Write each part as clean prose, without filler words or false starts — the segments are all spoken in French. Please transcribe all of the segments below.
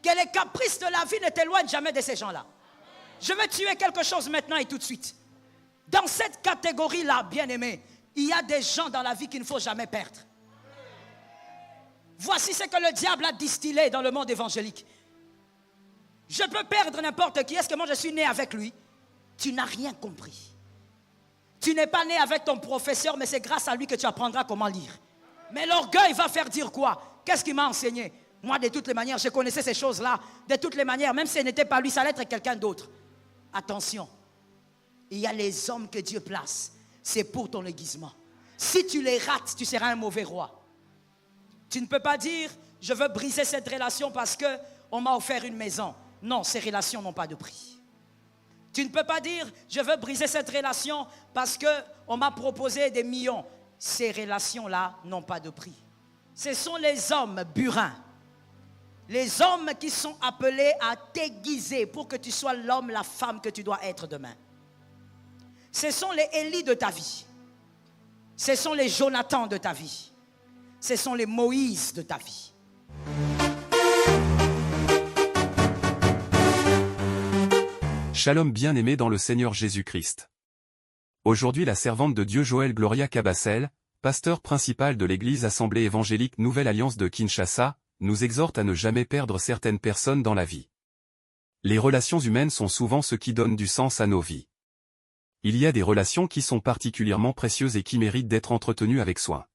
Que les caprices de la vie ne t'éloignent jamais de ces gens-là. Je veux tuer quelque chose maintenant et tout de suite. Dans cette catégorie-là, bien-aimé, il y a des gens dans la vie qu'il ne faut jamais perdre. Voici ce que le diable a distillé dans le monde évangélique. Je peux perdre n'importe qui. Est-ce que moi je suis né avec lui? Tu n'as rien compris. Tu n'es pas né avec ton professeur, mais c'est grâce à lui que tu apprendras comment lire. Mais l'orgueil va faire dire quoi? Qu'est-ce qu'il m'a enseigné? Moi, de toutes les manières, je connaissais ces choses-là. De toutes les manières, même si ce n'était pas lui, ça allait être quelqu'un d'autre. Attention, il y a les hommes que Dieu place. C'est pour ton aiguisement. Si tu les rates, tu seras un mauvais roi. Tu ne peux pas dire, je veux briser cette relation parce qu'on m'a offert une maison. Non, ces relations n'ont pas de prix. Tu ne peux pas dire, je veux briser cette relation parce qu'on m'a proposé des millions. Ces relations-là n'ont pas de prix. Ce sont les hommes burins. Les hommes qui sont appelés à t'aiguiser pour que tu sois l'homme, la femme que tu dois être demain. Ce sont les Élie de ta vie. Ce sont les Jonathan de ta vie. Ce sont les Moïse de ta vie. Shalom bien-aimé dans le Seigneur Jésus-Christ. Aujourd'hui la servante de Dieu Joël Gloria Cabassel, pasteur principal de l'église Assemblée évangélique Nouvelle Alliance de Kinshasa, nous exhorte à ne jamais perdre certaines personnes dans la vie. Les relations humaines sont souvent ce qui donne du sens à nos vies. Il y a des relations qui sont particulièrement précieuses et qui méritent d'être entretenues avec soin.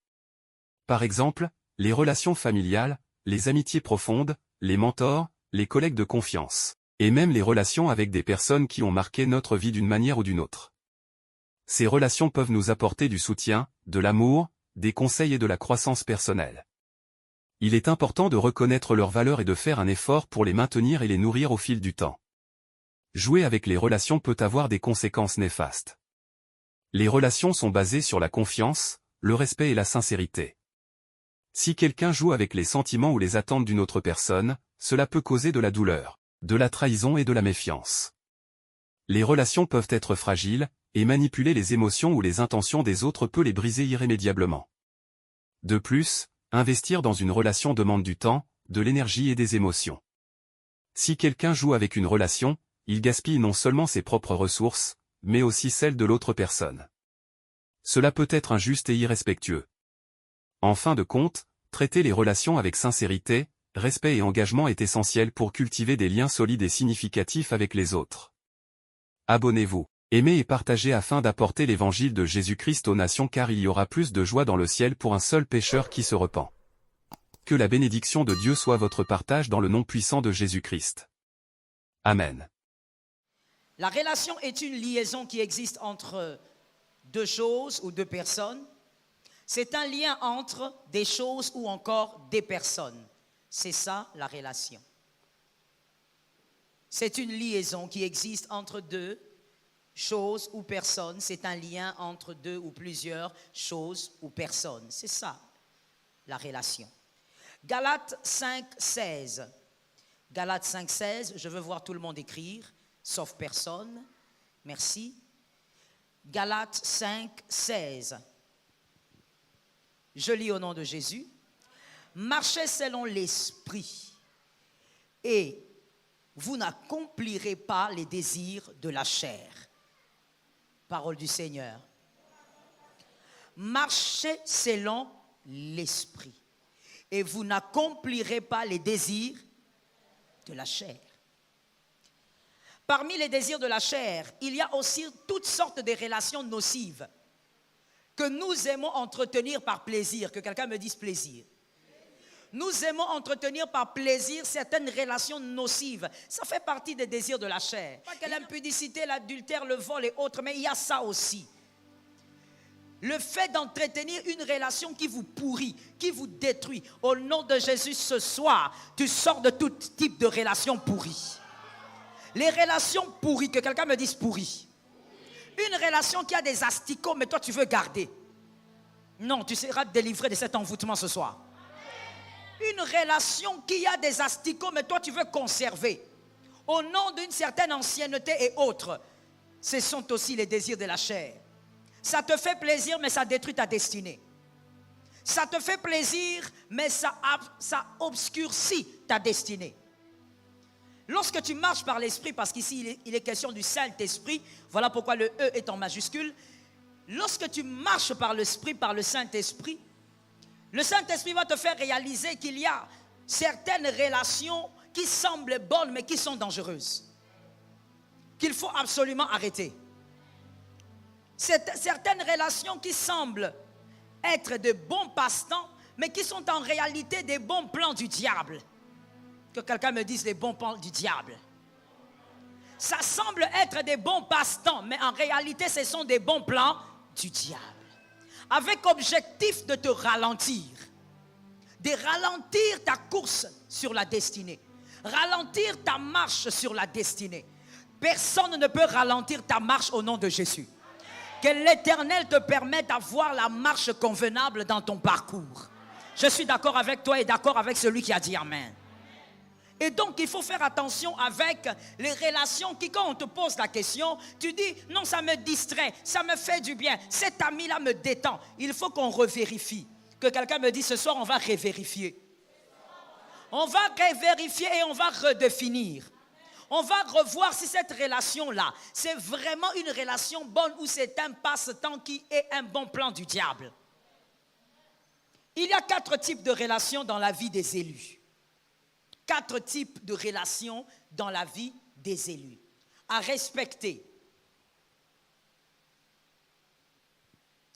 Par exemple, les relations familiales, les amitiés profondes, les mentors, les collègues de confiance, et même les relations avec des personnes qui ont marqué notre vie d'une manière ou d'une autre. Ces relations peuvent nous apporter du soutien, de l'amour, des conseils et de la croissance personnelle. Il est important de reconnaître leurs valeurs et de faire un effort pour les maintenir et les nourrir au fil du temps. Jouer avec les relations peut avoir des conséquences néfastes. Les relations sont basées sur la confiance, le respect et la sincérité. Si quelqu'un joue avec les sentiments ou les attentes d'une autre personne, cela peut causer de la douleur, de la trahison et de la méfiance. Les relations peuvent être fragiles, et manipuler les émotions ou les intentions des autres peut les briser irrémédiablement. De plus, investir dans une relation demande du temps, de l'énergie et des émotions. Si quelqu'un joue avec une relation, il gaspille non seulement ses propres ressources, mais aussi celles de l'autre personne. Cela peut être injuste et irrespectueux. En fin de compte, traiter les relations avec sincérité, respect et engagement est essentiel pour cultiver des liens solides et significatifs avec les autres. Abonnez-vous, aimez et partagez afin d'apporter l'évangile de Jésus-Christ aux nations car il y aura plus de joie dans le ciel pour un seul pécheur qui se repent. Que la bénédiction de Dieu soit votre partage dans le nom puissant de Jésus-Christ. Amen. La relation est une liaison qui existe entre deux choses ou deux personnes. C'est un lien entre des choses ou encore des personnes. C'est ça la relation. C'est une liaison qui existe entre deux choses ou personnes. C'est un lien entre deux ou plusieurs choses ou personnes. C'est ça la relation. Galates 5,16. Galates 5,16, je veux voir tout le monde écrire, sauf personne. Merci. Galates 5,16. Je lis au nom de Jésus. Marchez selon l'esprit et vous n'accomplirez pas les désirs de la chair. Parole du Seigneur. Marchez selon l'esprit et vous n'accomplirez pas les désirs de la chair. Parmi les désirs de la chair, il y a aussi toutes sortes de relations nocives que nous aimons entretenir par plaisir. Que quelqu'un me dise plaisir. Nous aimons entretenir par plaisir certaines relations nocives. Ça fait partie des désirs de la chair. Pas que l'impudicité, l'adultère, le vol et autres, mais il y a ça aussi. Le fait d'entretenir une relation qui vous pourrit, qui vous détruit. Au nom de Jésus, ce soir, tu sors de tout type de relation pourrie. Les relations pourries, que quelqu'un me dise pourries. Une relation qui a des asticots, mais toi tu veux garder. Non, tu seras délivré de cet envoûtement ce soir. Une relation qui a des asticots, mais toi tu veux conserver. Au nom d'une certaine ancienneté et autres. Ce sont aussi les désirs de la chair. Ça te fait plaisir, mais ça détruit ta destinée. Ça te fait plaisir, mais ça obscurcit ta destinée. Lorsque tu marches par l'Esprit, parce qu'ici il est question du Saint-Esprit, voilà pourquoi le E est en majuscule. Lorsque tu marches par l'Esprit, par le Saint-Esprit, le Saint-Esprit va te faire réaliser qu'il y a certaines relations qui semblent bonnes mais qui sont dangereuses, qu'il faut absolument arrêter. Certaines relations qui semblent être de bons passe-temps mais qui sont en réalité des bons plans du diable. Que quelqu'un me dise les bons plans du diable. Ça semble être des bons passe-temps, mais en réalité, ce sont des bons plans du diable. Avec objectif de te ralentir. De ralentir ta course sur la destinée. Ralentir ta marche sur la destinée. Personne ne peut ralentir ta marche au nom de Jésus. Que l'Éternel te permette d'avoir la marche convenable dans ton parcours. Je suis d'accord avec toi et d'accord avec celui qui a dit Amen. Et donc, il faut faire attention avec les relations qui, quand on te pose la question, tu dis, non, ça me distrait, ça me fait du bien, cet ami-là me détend. Il faut qu'on revérifie. Que quelqu'un me dise, ce soir, on va revérifier. On va revérifier et on va redéfinir. On va revoir si cette relation-là, c'est vraiment une relation bonne ou c'est un passe-temps qui est un bon plan du diable. Il y a 4 types de relations dans la vie des élus. 4 types de relations dans la vie des élus. À respecter.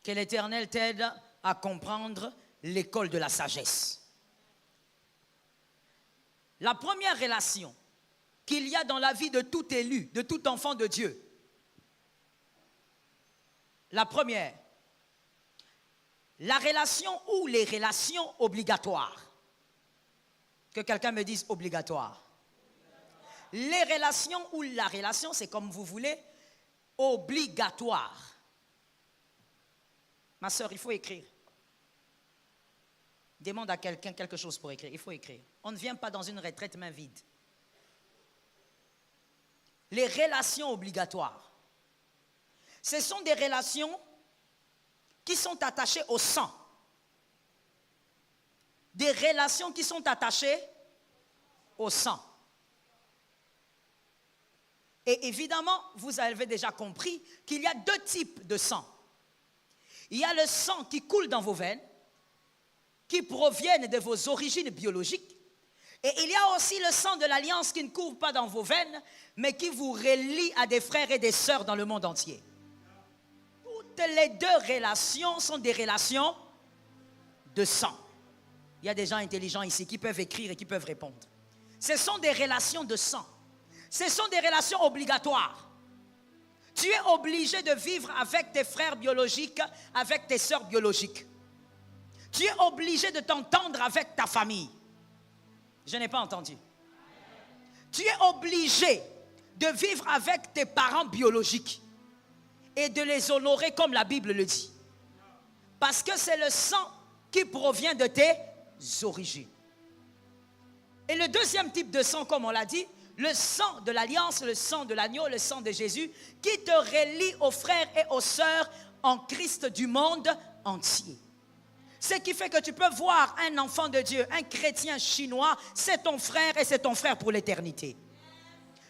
Que l'Éternel t'aide à comprendre l'école de la sagesse. La première relation qu'il y a dans la vie de tout élu, de tout enfant de Dieu. La première, la relation ou les relations obligatoires. Que quelqu'un me dise obligatoire. Les relations ou la relation, c'est comme vous voulez, obligatoire. Ma soeur, il faut écrire. Demande à quelqu'un quelque chose pour écrire. Il faut écrire. On ne vient pas dans une retraite main vide. Les relations obligatoires. Ce sont des relations qui sont attachées au sang. Des relations qui sont attachées au sang. Et évidemment, vous avez déjà compris qu'il y a 2 types de sang. Il y a le sang qui coule dans vos veines, qui proviennent de vos origines biologiques. Et il y a aussi le sang de l'alliance qui ne coule pas dans vos veines, mais qui vous relie à des frères et des sœurs dans le monde entier. Toutes les 2 relations sont des relations de sang. Il y a des gens intelligents ici qui peuvent écrire et qui peuvent répondre. Ce sont des relations de sang. Ce sont des relations obligatoires. Tu es obligé de vivre avec tes frères biologiques, avec tes sœurs biologiques. Tu es obligé de t'entendre avec ta famille. Je n'ai pas entendu. Tu es obligé de vivre avec tes parents biologiques et de les honorer comme la Bible le dit. Parce que c'est le sang qui provient de tes origines. Et le deuxième type de sang, comme on l'a dit, le sang de l'alliance, le sang de l'agneau, le sang de Jésus, qui te relie aux frères et aux sœurs en Christ du monde entier. Ce qui fait que tu peux voir un enfant de Dieu, un chrétien chinois, c'est ton frère et c'est ton frère pour l'éternité.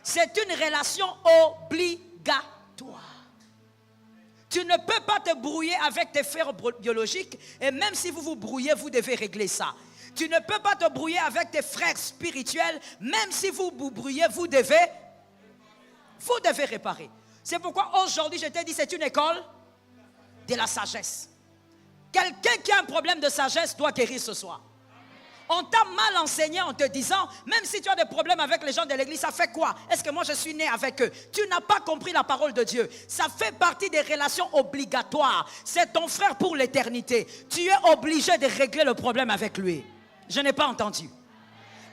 C'est une relation obligatoire. Tu ne peux pas te brouiller avec tes frères biologiques et même si vous vous brouillez, vous devez régler ça. Tu ne peux pas te brouiller avec tes frères spirituels, même si vous vous brouillez, vous devez réparer. C'est pourquoi aujourd'hui, je t'ai dit, c'est une école de la sagesse. Quelqu'un qui a un problème de sagesse doit guérir ce soir. On t'a mal enseigné en te disant, même si tu as des problèmes avec les gens de l'église, ça fait quoi? Est-ce que moi je suis né avec eux? Tu n'as pas compris la parole de Dieu. Ça fait partie des relations obligatoires. C'est ton frère pour l'éternité. Tu es obligé de régler le problème avec lui. Je n'ai pas entendu.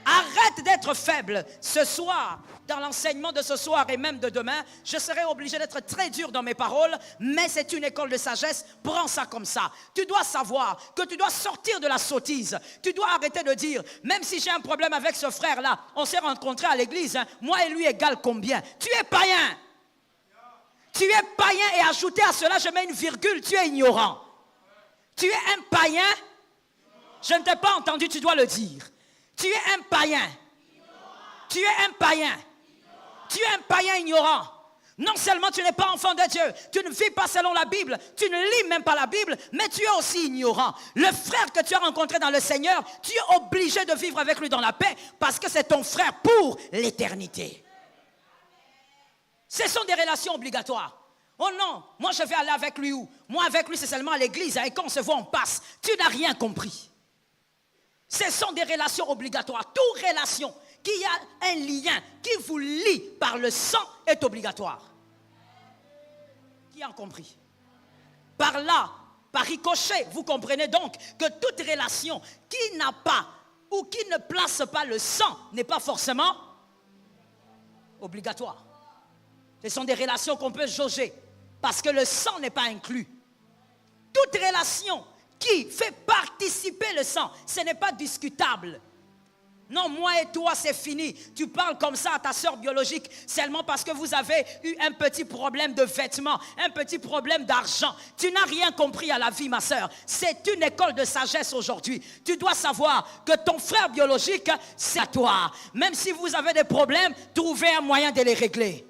Arrête d'être faible. Ce soir, dans l'enseignement de ce soir et même de demain, je serai obligé d'être très dur dans mes paroles, mais c'est une école de sagesse. Prends ça comme ça. Tu dois savoir que tu dois sortir de la sottise. Tu dois arrêter de dire, même si j'ai un problème avec ce frère-là, on s'est rencontrés à l'église, hein, moi et lui égale combien? Tu es païen. Tu es païen et ajouté à cela, je mets une virgule, tu es ignorant. Tu es un païen. Je ne t'ai pas entendu, tu dois le dire. Tu es un païen. Tu es un païen. Tu es un païen ignorant. Non seulement tu n'es pas enfant de Dieu, tu ne vis pas selon la Bible, tu ne lis même pas la Bible, mais tu es aussi ignorant. Le frère que tu as rencontré dans le Seigneur, tu es obligé de vivre avec lui dans la paix parce que c'est ton frère pour l'éternité. Ce sont des relations obligatoires. Oh non, moi je vais aller avec lui où? Moi avec lui c'est seulement à l'église, et quand on se voit on passe. Tu n'as rien compris. Ce sont des relations obligatoires. Toute relation qui a un lien, qui vous lie par le sang est obligatoire. Qui a compris? Par là, par ricochet, vous comprenez donc que toute relation qui n'a pas ou qui ne place pas le sang n'est pas forcément obligatoire. Ce sont des relations qu'on peut jauger parce que le sang n'est pas inclus. Toute relation qui fait participer le sang, ce n'est pas discutable. Non, moi et toi, c'est fini. Tu parles comme ça à ta soeur biologique seulement parce que vous avez eu un petit problème de vêtements, un petit problème d'argent. Tu n'as rien compris à la vie, ma soeur. C'est une école de sagesse aujourd'hui. Tu dois savoir que ton frère biologique, c'est à toi. Même si vous avez des problèmes, trouvez un moyen de les régler.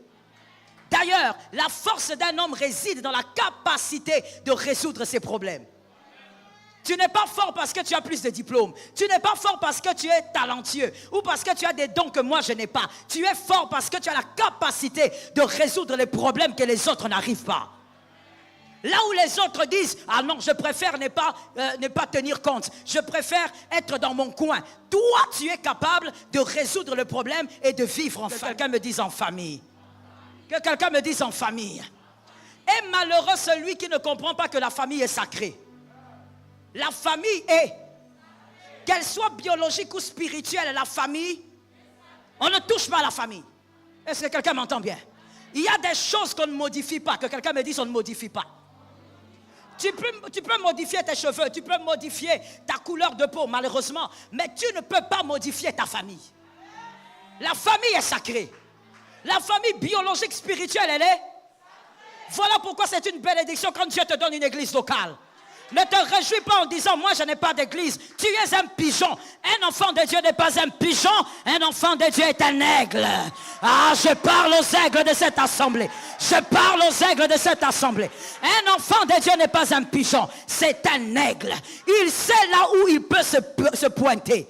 D'ailleurs, la force d'un homme réside dans la capacité de résoudre ses problèmes. Tu n'es pas fort parce que tu as plus de diplômes. Tu n'es pas fort parce que tu es talentueux ou parce que tu as des dons que moi je n'ai pas. Tu es fort parce que tu as la capacité de résoudre les problèmes que les autres n'arrivent pas. Là où les autres disent « Ah non, je préfère ne pas tenir compte. Je préfère être dans mon coin. » Toi, tu es capable de résoudre le problème et de vivre en famille. Que quelqu'un me dise en famille. Que quelqu'un me dise en famille. Et malheureux celui qui ne comprend pas que la famille est sacrée. La famille est, qu'elle soit biologique ou spirituelle, la famille, on ne touche pas à la famille. Est-ce que quelqu'un m'entend bien? Il y a des choses qu'on ne modifie pas, que quelqu'un me dise on ne modifie pas. Tu peux modifier tes cheveux, tu peux modifier ta couleur de peau, malheureusement, mais tu ne peux pas modifier ta famille. La famille est sacrée. La famille biologique, spirituelle, elle est. Voilà pourquoi c'est une bénédiction quand Dieu te donne une église locale. Ne te réjouis pas en disant, moi je n'ai pas d'église. Tu es un pigeon. Un enfant de Dieu n'est pas un pigeon. Un enfant de Dieu est un aigle. Ah, je parle aux aigles de cette assemblée. Je parle aux aigles de cette assemblée. Un enfant de Dieu n'est pas un pigeon. C'est un aigle. Il sait là où il peut se pointer.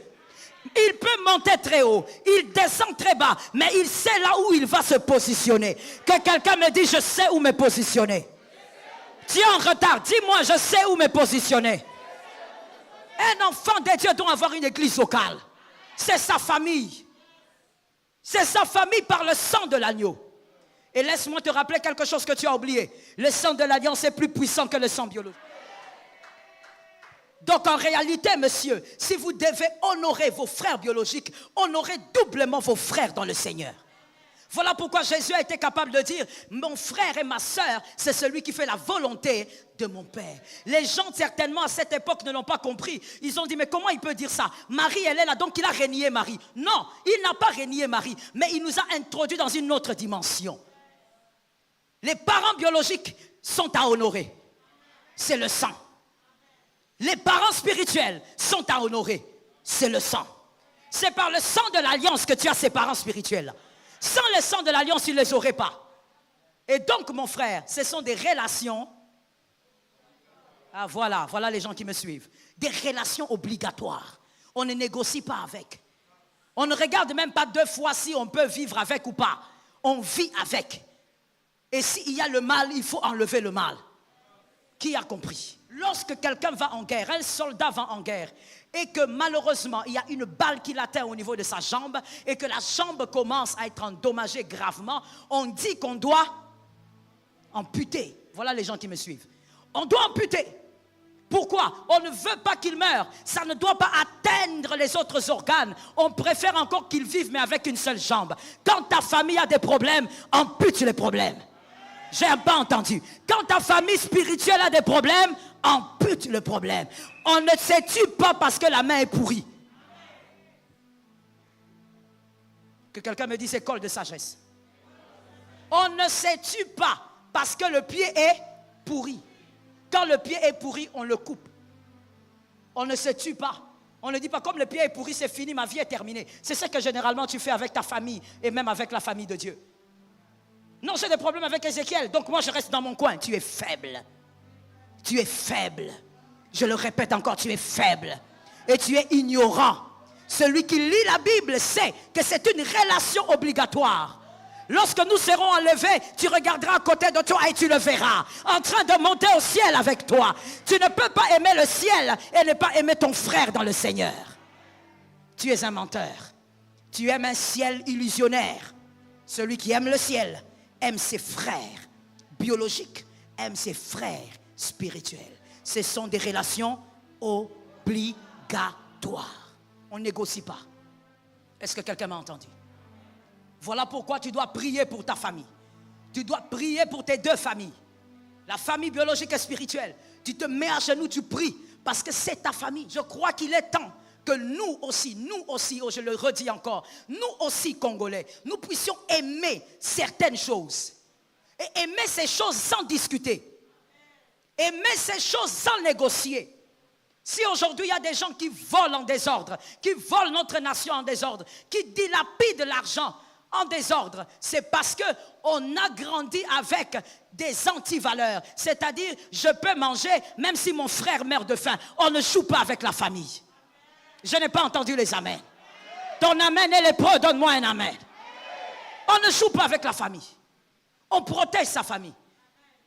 Il peut monter très haut, il descend très bas, mais il sait là où il va se positionner. Que quelqu'un me dise, je sais où me positionner. Tu es en retard, dis-moi, je sais où me positionner. Un enfant de Dieu doit avoir une église locale. C'est sa famille. C'est sa famille par le sang de l'agneau. Et laisse-moi te rappeler quelque chose que tu as oublié. Le sang de l'alliance est plus puissant que le sang biologique. Donc en réalité, monsieur, si vous devez honorer vos frères biologiques, honorez doublement vos frères dans le Seigneur. Voilà pourquoi Jésus a été capable de dire, mon frère et ma sœur, c'est celui qui fait la volonté de mon Père. Les gens certainement à cette époque ne l'ont pas compris. Ils ont dit, mais comment il peut dire ça? Marie, elle est là, donc il a renié Marie. Non, il n'a pas renié Marie, mais il nous a introduits dans une autre dimension. Les parents biologiques sont à honorer. C'est le sang. Les parents spirituels sont à honorer. C'est le sang. C'est par le sang de l'alliance que tu as ces parents spirituels. Sans le sang de l'alliance, il ne les aurait pas. Et donc, mon frère, ce sont des relations. Ah, voilà les gens qui me suivent. Des relations obligatoires. On ne négocie pas avec. On ne regarde même pas deux fois si on peut vivre avec ou pas. On vit avec. Et s'il y a le mal, il faut enlever le mal. Qui a compris? Lorsque quelqu'un va en guerre, un soldat va en guerre, et que malheureusement, il y a une balle qui l'atteint au niveau de sa jambe, et que la jambe commence à être endommagée gravement, on dit qu'on doit amputer. Voilà les gens qui me suivent. On doit amputer. Pourquoi? On ne veut pas qu'il meure. Ça ne doit pas atteindre les autres organes. On préfère encore qu'il vive, mais avec une seule jambe. Quand ta famille a des problèmes, ampute les problèmes. J'ai pas entendu. Quand ta famille spirituelle a des problèmes, ampute le problème. On ne se tue pas parce que la main est pourrie. Que quelqu'un me dise école de sagesse. On ne se tue pas parce que le pied est pourri. Quand le pied est pourri, on le coupe. On ne se tue pas. On ne dit pas comme le pied est pourri, c'est fini, ma vie est terminée. C'est ce que généralement tu fais avec ta famille et même avec la famille de Dieu. Non, j'ai des problèmes avec Ézéchiel, donc moi je reste dans mon coin. Tu es faible. Tu es faible. Je le répète encore, tu es faible. Et tu es ignorant. Celui qui lit la Bible sait que c'est une relation obligatoire. Lorsque nous serons enlevés, tu regarderas à côté de toi et tu le verras. En train de monter au ciel avec toi. Tu ne peux pas aimer le ciel et ne pas aimer ton frère dans le Seigneur. Tu es un menteur. Tu aimes un ciel illusionnaire. Celui qui aime le ciel aime ses frères biologiques, aime ses frères spirituels. Ce sont des relations obligatoires. On ne négocie pas. Est-ce que quelqu'un m'a entendu? Voilà pourquoi tu dois prier pour ta famille. Tu dois prier pour tes deux familles. La famille biologique et spirituelle. Tu te mets à genoux, tu pries. Parce que c'est ta famille. Je crois qu'il est temps que nous aussi, oh, je le redis encore, nous aussi Congolais, nous puissions aimer certaines choses. Et aimer ces choses sans discuter. Aimer ces choses sans négocier. Si aujourd'hui il y a des gens qui volent en désordre, qui volent notre nation en désordre, qui dilapident l'argent en désordre, c'est parce qu'on a grandi avec des antivaleurs. C'est-à-dire, je peux manger même si mon frère meurt de faim. On ne joue pas avec la famille. Je n'ai pas entendu les amens. Ton amen est lépreux, donne-moi un amen. On ne joue pas avec la famille. On protège sa famille.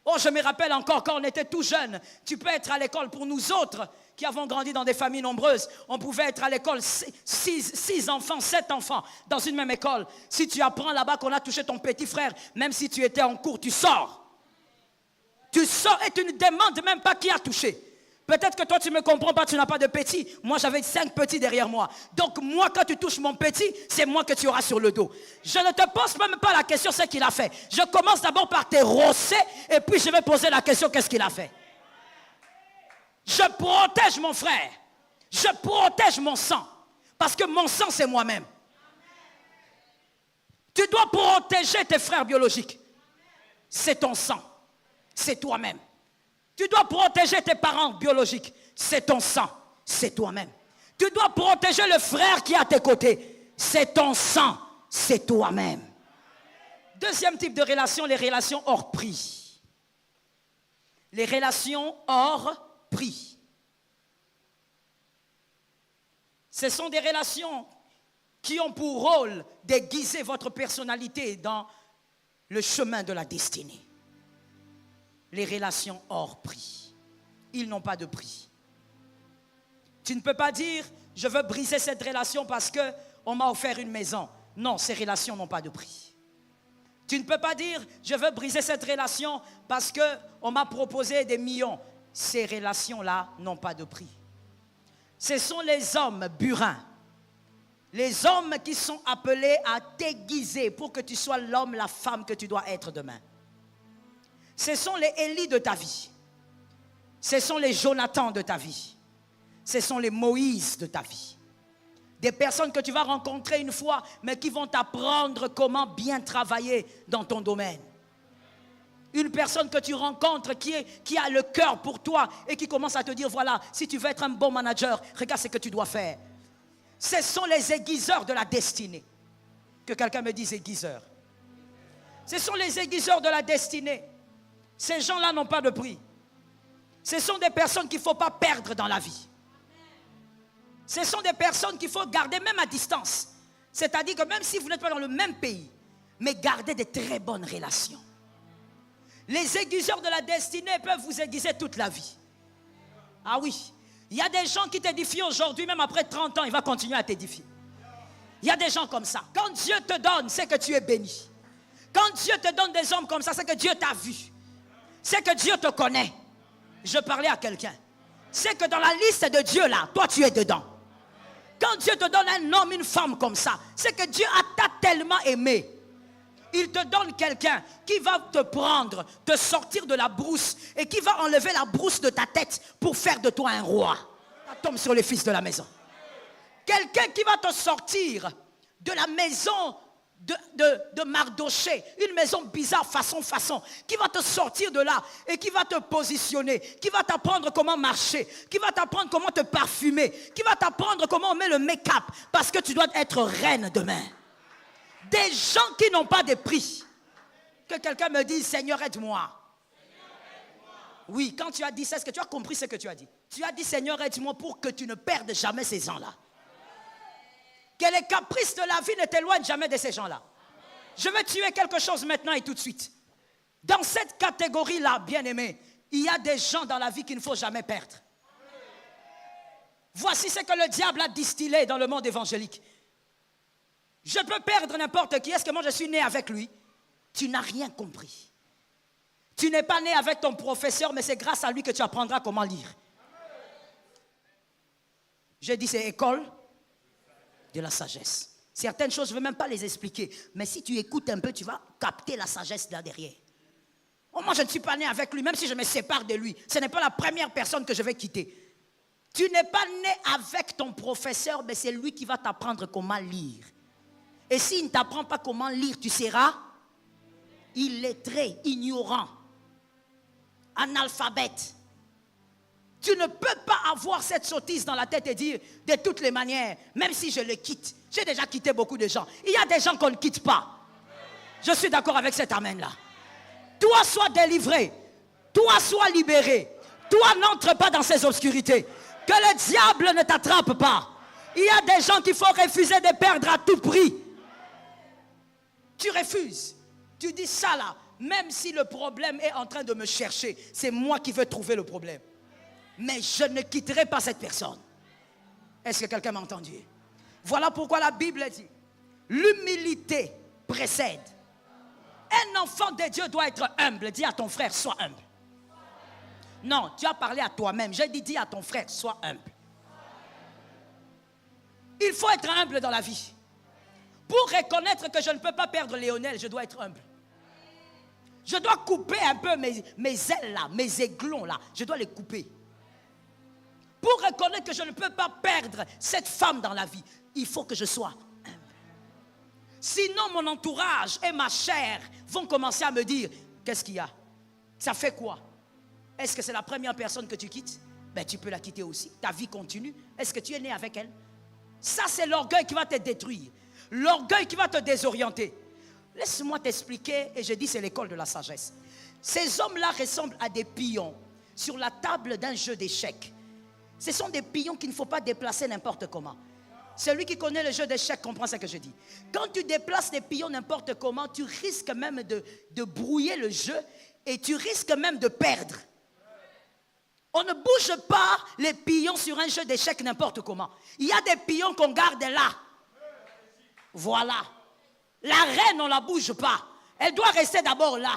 Oh, je me rappelle encore quand on était tout jeune, tu peux être à l'école pour nous autres qui avons grandi dans des familles nombreuses. On pouvait être à l'école 6 enfants, 7 enfants dans une même école. Si tu apprends là-bas qu'on a touché ton petit frère, même si tu étais en cours, tu sors. Tu sors et tu ne demandes même pas qui a touché. Peut-être que toi tu ne me comprends pas, tu n'as pas de petits. Moi j'avais 5 petits derrière moi. Donc moi quand tu touches mon petit, c'est moi que tu auras sur le dos. Je ne te pose même pas la question ce qu'il a fait. Je commence d'abord par te rosser et puis je vais poser la question qu'est-ce qu'il a fait. Je protège mon frère. Je protège mon sang. Parce que mon sang c'est moi-même. Tu dois protéger tes frères biologiques. C'est ton sang. C'est toi-même. Tu dois protéger tes parents biologiques. C'est ton sang. C'est toi-même. Tu dois protéger le frère qui est à tes côtés. C'est ton sang. C'est toi-même. Deuxième type de relation, les relations hors prix. Les relations hors prix. Ce sont des relations qui ont pour rôle d'aiguiser votre personnalité dans le chemin de la destinée. Les relations hors prix. Ils n'ont pas de prix. Tu ne peux pas dire, je veux briser cette relation parce qu'on m'a offert une maison. Non, ces relations n'ont pas de prix. Tu ne peux pas dire, je veux briser cette relation parce qu'on m'a proposé des millions. Ces relations-là n'ont pas de prix. Ce sont les hommes burins. Les hommes qui sont appelés à t'aiguiser pour que tu sois l'homme, la femme que tu dois être demain. Ce sont les Élie de ta vie. Ce sont les Jonathan de ta vie. Ce sont les Moïse de ta vie. Des personnes que tu vas rencontrer une fois, mais qui vont t'apprendre comment bien travailler dans ton domaine. Une personne que tu rencontres qui a le cœur pour toi et qui commence à te dire, voilà, si tu veux être un bon manager, regarde ce que tu dois faire. Ce sont les aiguiseurs de la destinée. Que quelqu'un me dise aiguiseurs. Ce sont les aiguiseurs de la destinée. Ces gens-là n'ont pas de prix. Ce sont des personnes qu'il ne faut pas perdre dans la vie. Ce sont des personnes qu'il faut garder même à distance. C'est-à-dire que même si vous n'êtes pas dans le même pays, mais gardez des très bonnes relations. Les aiguiseurs de la destinée peuvent vous aiguiser toute la vie. Ah oui, il y a des gens qui t'édifient aujourd'hui, même après 30 ans, il va continuer à t'édifier. Il y a des gens comme ça. Quand Dieu te donne, c'est que tu es béni. Quand Dieu te donne des hommes comme ça, c'est que Dieu t'a vu. C'est que Dieu te connaît. Je parlais à quelqu'un. C'est que dans la liste de Dieu là, toi tu es dedans. Quand Dieu te donne un homme, une femme comme ça, c'est que Dieu t'a tellement aimé. Il te donne quelqu'un qui va te prendre, te sortir de la brousse et qui va enlever la brousse de ta tête pour faire de toi un roi. Ça tombe sur les fils de la maison. Quelqu'un qui va te sortir de la maison de Mardoché, une maison bizarre, façon, qui va te sortir de là et qui va te positionner, qui va t'apprendre comment marcher, qui va t'apprendre comment te parfumer, qui va t'apprendre comment on met le make-up, parce que tu dois être reine demain. Des gens qui n'ont pas de prix. Que quelqu'un me dise, Seigneur, aide-moi. Oui, quand tu as dit ça, est-ce que tu as compris ce que tu as dit? Tu as dit, Seigneur, aide-moi pour que tu ne perdes jamais ces gens-là. Que les caprices de la vie ne t'éloignent jamais de ces gens-là. Je vais tuer quelque chose maintenant et tout de suite. Dans cette catégorie-là, bien-aimé, il y a des gens dans la vie qu'il ne faut jamais perdre. Voici ce que le diable a distillé dans le monde évangélique. Je peux perdre n'importe qui. Est-ce que moi je suis né avec lui? Tu n'as rien compris. Tu n'es pas né avec ton professeur, mais c'est grâce à lui que tu apprendras comment lire. J'ai dit c'est école de la sagesse. Certaines choses, je ne veux même pas les expliquer. Mais si tu écoutes un peu, tu vas capter la sagesse là derrière. Oh, moi, je ne suis pas né avec lui, même si je me sépare de lui. Ce n'est pas la première personne que je vais quitter. Tu n'es pas né avec ton professeur, mais c'est lui qui va t'apprendre comment lire. Et s'il ne t'apprend pas comment lire, tu seras illettré, ignorant, analphabète. Tu ne peux pas avoir cette sottise dans la tête et dire, de toutes les manières, même si je le quitte, j'ai déjà quitté beaucoup de gens. Il y a des gens qu'on ne quitte pas. Je suis d'accord avec cet amen-là. Toi, sois délivré. Toi, sois libéré. Toi, n'entre pas dans ces obscurités. Que le diable ne t'attrape pas. Il y a des gens qu'il faut refuser de perdre à tout prix. Tu refuses. Tu dis ça là, même si le problème est en train de me chercher, c'est moi qui veux trouver le problème. Mais je ne quitterai pas cette personne. Est-ce que quelqu'un m'a entendu? Voilà pourquoi la Bible dit, l'humilité précède. Un enfant de Dieu doit être humble. Dis à ton frère, sois humble. Non, tu as parlé à toi-même. J'ai dit, dis à ton frère, sois humble. Il faut être humble dans la vie. Pour reconnaître que je ne peux pas perdre Léonel, je dois être humble. Je dois couper un peu mes ailes là, mes aiglons là. Je dois les couper. Pour reconnaître que je ne peux pas perdre cette femme dans la vie, il faut que je sois humble. Sinon, mon entourage et ma chair vont commencer à me dire, qu'est-ce qu'il y a? Ça fait quoi? Est-ce que c'est la première personne que tu quittes? Ben, tu peux la quitter aussi. Ta vie continue. Est-ce que tu es né avec elle? Ça, c'est l'orgueil qui va te détruire. L'orgueil qui va te désorienter. Laisse-moi t'expliquer, et je dis c'est l'école de la sagesse. Ces hommes-là ressemblent à des pions sur la table d'un jeu d'échecs. Ce sont des pions qu'il ne faut pas déplacer n'importe comment. Celui qui connaît le jeu d'échecs comprend ce que je dis. Quand tu déplaces les pions n'importe comment, tu risques même de brouiller le jeu et tu risques même de perdre. On ne bouge pas les pions sur un jeu d'échecs n'importe comment. Il y a des pions qu'on garde là. Voilà. La reine, on ne la bouge pas. Elle doit rester d'abord là.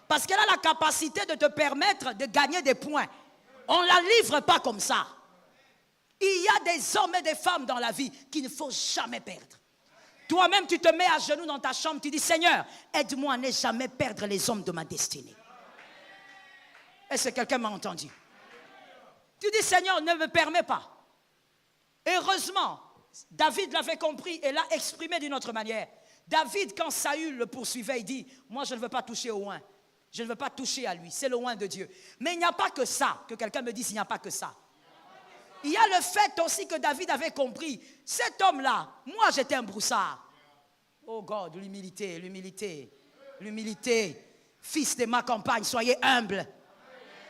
Parce qu'elle a la capacité de te permettre de gagner des points. On ne la livre pas comme ça. Il y a des hommes et des femmes dans la vie qu'il ne faut jamais perdre. Toi-même, tu te mets à genoux dans ta chambre, tu dis, Seigneur, aide-moi à ne jamais perdre les hommes de ma destinée. Est-ce que quelqu'un m'a entendu? Tu dis, Seigneur, ne me permets pas. Heureusement, David l'avait compris et l'a exprimé d'une autre manière. David, quand Saül le poursuivait, il dit, moi je ne veux pas toucher au oint. Je ne veux pas toucher à lui, c'est le oint de Dieu. Mais il n'y a pas que ça, que quelqu'un me dise, il n'y a pas que ça. Il y a le fait aussi que David avait compris, cet homme-là, moi j'étais un broussard. Oh God, l'humilité, l'humilité, l'humilité. Fils de ma campagne, soyez humble.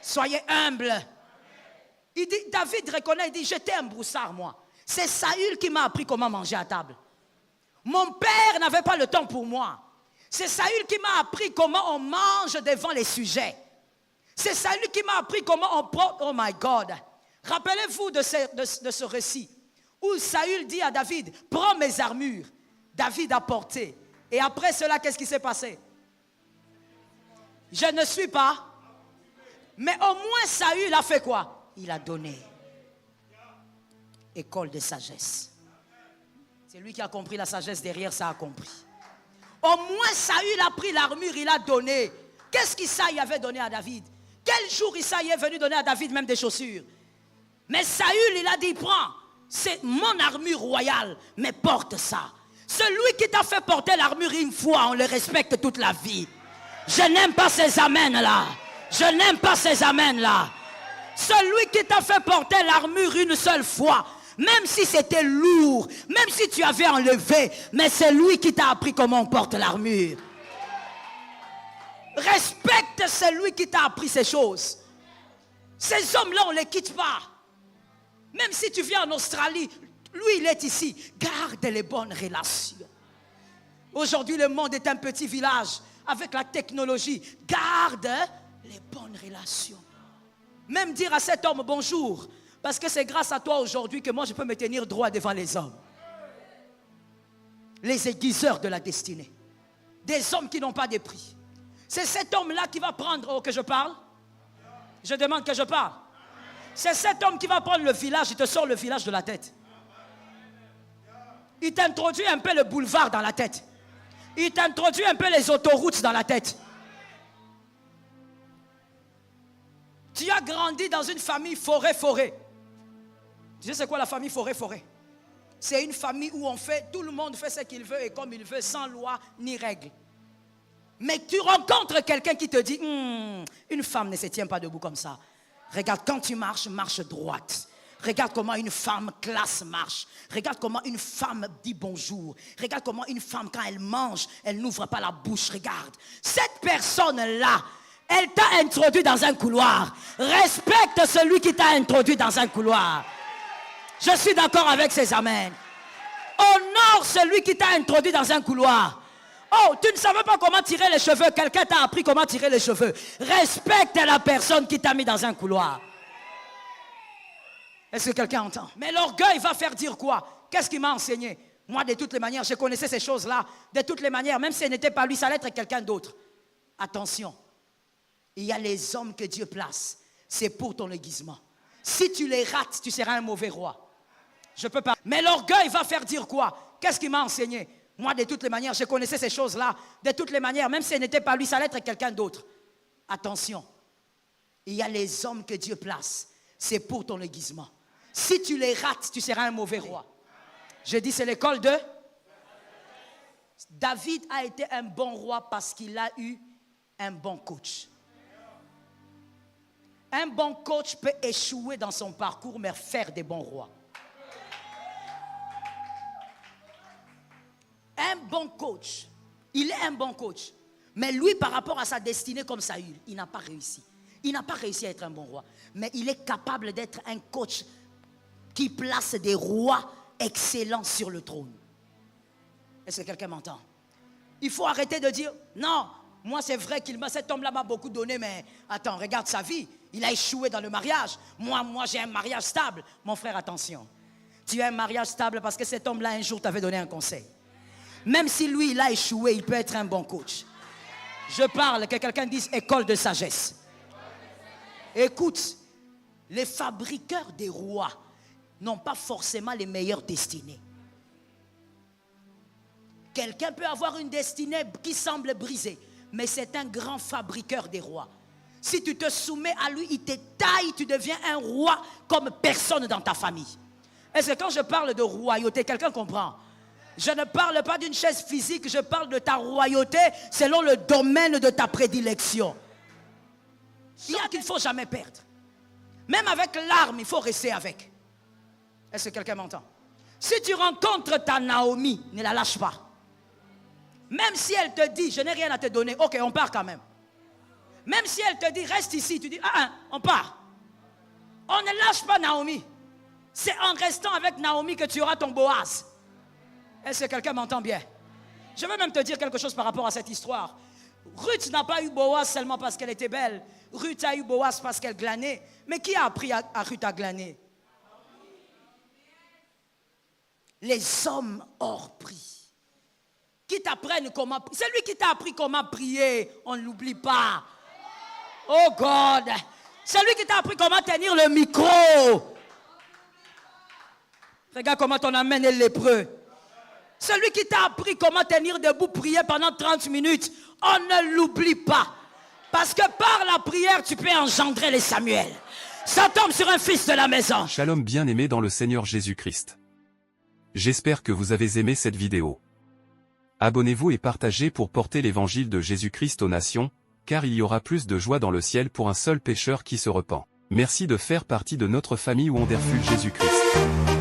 Soyez humble. Il dit, David reconnaît, il dit, j'étais un broussard moi. C'est Saül qui m'a appris comment manger à table. Mon père n'avait pas le temps pour moi. C'est Saül qui m'a appris comment on mange devant les sujets. C'est Saül qui m'a appris comment on prend... Oh my God. Rappelez-vous de ce récit où Saül dit à David, prends mes armures. David a porté. Et après cela, qu'est-ce qui s'est passé? Je ne suis pas. Mais au moins Saül a fait quoi? Il a donné. École de sagesse. C'est lui qui a compris la sagesse derrière, ça a compris. Au moins Saül a pris l'armure, il a donné. Qu'est-ce qu'Isaïe avait donné à David? Quel jour Isaïe est venu donner à David même des chaussures? Mais Saül, il a dit, prends, c'est mon armure royale, mais porte ça. Celui qui t'a fait porter l'armure une fois, on le respecte toute la vie. Je n'aime pas ces amens-là. Je n'aime pas ces amens-là. Celui qui t'a fait porter l'armure une seule fois, même si c'était lourd, même si tu avais enlevé, mais c'est lui qui t'a appris comment on porte l'armure. Respecte celui qui t'a appris ces choses. Ces hommes-là, on ne les quitte pas. Même si tu viens en Australie, lui, il est ici. Garde les bonnes relations. Aujourd'hui, le monde est un petit village avec la technologie. Garde les bonnes relations. Même dire à cet homme bonjour. Parce que c'est grâce à toi aujourd'hui que moi, je peux me tenir droit devant les hommes. Les aiguiseurs de la destinée. Des hommes qui n'ont pas de prix. C'est cet homme-là qui va prendre... Oh, que je parle? Je demande que je parle. C'est cet homme qui va prendre le village. Il te sort le village de la tête. Il t'introduit un peu le boulevard dans la tête. Il t'introduit un peu les autoroutes dans la tête. Tu as grandi dans une famille forêt-forêt. Tu sais c'est quoi la famille forêt-forêt? C'est une famille où on fait, tout le monde fait ce qu'il veut et comme il veut, sans loi ni règle. Mais tu rencontres quelqu'un qui te dit, une femme ne se tient pas debout comme ça. Regarde, quand tu marches, marche droite. Regarde comment une femme classe marche. Regarde comment une femme dit bonjour. Regarde comment une femme, quand elle mange, elle n'ouvre pas la bouche. Regarde. Cette personne-là, elle t'a introduit dans un couloir. Respecte celui qui t'a introduit dans un couloir. Je suis d'accord avec ces amens. Honore celui qui t'a introduit dans un couloir. Oh, tu ne savais pas comment tirer les cheveux. Quelqu'un t'a appris comment tirer les cheveux. Respecte la personne qui t'a mis dans un couloir. Est-ce que quelqu'un entend? Mais l'orgueil va faire dire quoi? Qu'est-ce qu'il m'a enseigné? Moi, de toutes les manières, je connaissais ces choses-là. De toutes les manières, même si ce n'était pas lui, ça allait être quelqu'un d'autre. Attention. Il y a les hommes que Dieu place. C'est pour ton aiguisement. Si tu les rates, tu seras un mauvais roi. Je peux pas. Mais l'orgueil va faire dire quoi? Qu'est-ce qu'il m'a enseigné? Moi, de toutes les manières, je connaissais ces choses-là. De toutes les manières, même si ce n'était pas lui, ça allait être quelqu'un d'autre. Attention. Il y a les hommes que Dieu place. C'est pour ton aiguisement. Si tu les rates, tu seras un mauvais roi. Je dis, c'est l'école de... David a été un bon roi parce qu'il a eu un bon coach. Un bon coach peut échouer dans son parcours, mais faire des bons rois. Un bon coach, il est un bon coach. Mais lui, par rapport à sa destinée comme Saül, il n'a pas réussi. Il n'a pas réussi à être un bon roi. Mais il est capable d'être un coach qui place des rois excellents sur le trône. Est-ce que quelqu'un m'entend? Il faut arrêter de dire, non, moi c'est vrai qu'il cet homme-là m'a beaucoup donné, mais attends, regarde sa vie. Il a échoué dans le mariage. Moi j'ai un mariage stable. Mon frère, attention. Tu as un mariage stable parce que cet homme-là, un jour, t'avait donné un conseil. Même si lui, il a échoué, il peut être un bon coach. Je parle, que quelqu'un dise école de sagesse. Écoute, les fabriqueurs des rois n'ont pas forcément les meilleures destinées. Quelqu'un peut avoir une destinée qui semble brisée, mais c'est un grand fabriqueur des rois. Si tu te soumets à lui, il te taille, tu deviens un roi comme personne dans ta famille. Est-ce que quand je parle de royauté, quelqu'un comprend? Je ne parle pas d'une chaise physique, je parle de ta royauté selon le domaine de ta prédilection. Il y a qu'il ne faut jamais perdre. Même avec l'arme, il faut rester avec. Est-ce que quelqu'un m'entend? Si tu rencontres ta Naomi, ne la lâche pas. Même si elle te dit, je n'ai rien à te donner, ok, on part quand même. Même si elle te dit, reste ici, tu dis, on part. On ne lâche pas Naomi. C'est en restant avec Naomi que tu auras ton Boaz. Est-ce que quelqu'un m'entend bien? Je veux même te dire quelque chose par rapport à cette histoire. Ruth n'a pas eu Boaz seulement parce qu'elle était belle. Ruth a eu Boaz parce qu'elle glanait. Mais qui a appris à Ruth à glaner? Les hommes hors prix. Qui t'apprennent comment... C'est lui qui t'a appris comment prier. On ne l'oublie pas. Oh God! C'est lui qui t'a appris comment tenir le micro. Regarde comment ton amen est lépreux. Celui qui t'a appris comment tenir debout, prier pendant 30 minutes, on ne l'oublie pas. Parce que par la prière, tu peux engendrer les Samuel. Ça tombe sur un fils de la maison. Shalom bien-aimés dans le Seigneur Jésus-Christ. J'espère que vous avez aimé cette vidéo. Abonnez-vous et partagez pour porter l'évangile de Jésus-Christ aux nations, car il y aura plus de joie dans le ciel pour un seul pécheur qui se repent. Merci de faire partie de notre famille Wonderful Jésus-Christ.